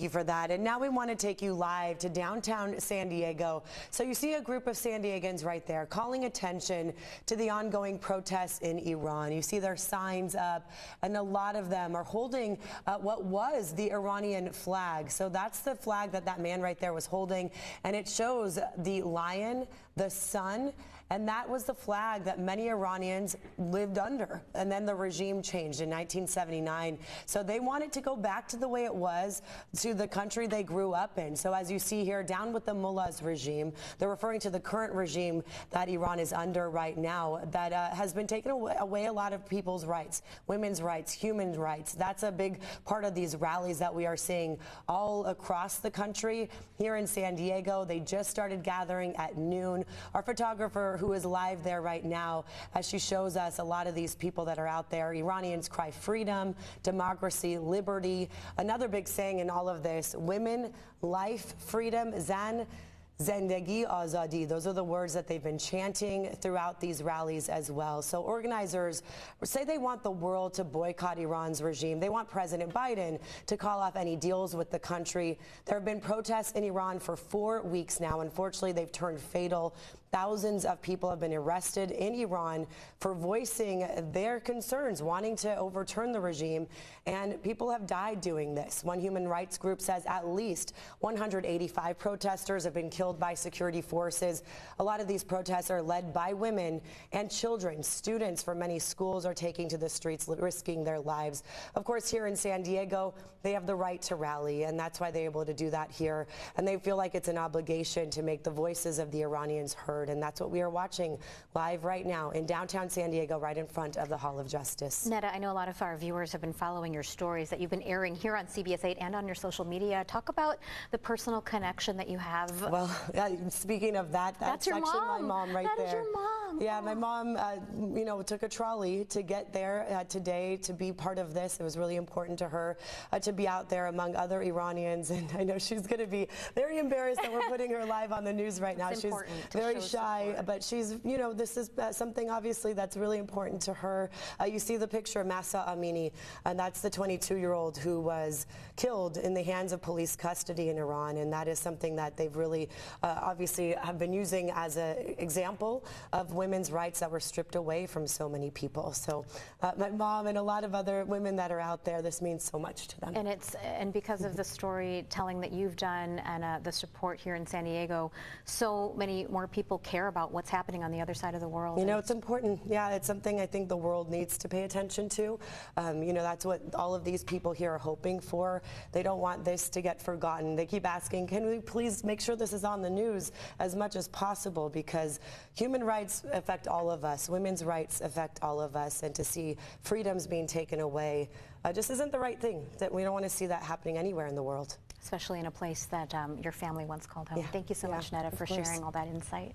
Thank you for that. And now we want to take you live to downtown San Diego. So you see a group of San Diegans right there calling attention to the ongoing protests in Iran. You see their signs up, and a lot of them are holding what was the Iranian flag. So that's the flag that that man right there was holding, and it shows the lion, the sun, and that was the flag that many Iranians lived under. And then the regime changed in 1979. So they wanted to go back to the way it was, to the country they grew up in. So as you see here, down with the mullahs regime. They're referring to the current regime that Iran is under right now that has been taking away a lot of people's rights, women's rights, human rights. That's a big part of these rallies that we are seeing all across the country. Here in San Diego, they just started gathering at noon. Our photographer, who is live there right now, as she shows us a lot of these people that are out there. Iranians cry freedom, democracy, liberty. Another big saying in all of this: women, life, freedom, Zendegi Azadi. Those are the words that they've been chanting throughout these rallies as well. So organizers say they want the world to boycott Iran's regime. They want President Biden to call off any deals with the country. There have been protests in Iran for 4 weeks now. Unfortunately, they've turned fatal. Thousands of people have been arrested in Iran for voicing their concerns, wanting to overturn the regime, and people have died doing this. One human rights group says at least 185 protesters have been killed by security forces. A lot of these protests are led by women and children. Students from many schools are taking to the streets, risking their lives. Of course, here in San Diego, they have the right to rally, and that's why they're able to do that here. And they feel like it's an obligation to make the voices of the Iranians heard. And that's what we are watching live right now in downtown San Diego, right in front of the Hall of Justice. Neda, I know a lot of our viewers have been following your stories that you've been airing here on CBS 8 and on your social media. Talk about the personal connection that you have. Well, speaking of that, that's your actually mom. My mom right there. That is your mom. Yeah, my mom, took a trolley to get there today to be part of this. It was really important to her to be out there among other Iranians, and I know she's going to be very embarrassed that we're putting her live on the news right now. She's very shy, but she's, this is something obviously that's really important to her. You see the picture of Mahsa Amini, and that's the 22-year-old who was killed in the hands of police custody in Iran, and that is something that they've really obviously have been using as an example of women's rights that were stripped away from so many people. So my mom and a lot of other women that are out there, this means so much to them. And because of the storytelling that you've done and the support here in San Diego, so many more people care about what's happening on the other side of the world. It's important. Yeah, it's something I think the world needs to pay attention to. That's what all of these people here are hoping for. They don't want this to get forgotten. They keep asking, can we please make sure this is on the news as much as possible, because human rights affect all of us. Women's rights affect all of us, and to see freedoms being taken away just isn't the right thing. That we don't want to see that happening anywhere in the world. Especially in a place that your family once called home. Yeah. Thank you so much, Neda, for sharing all that insight.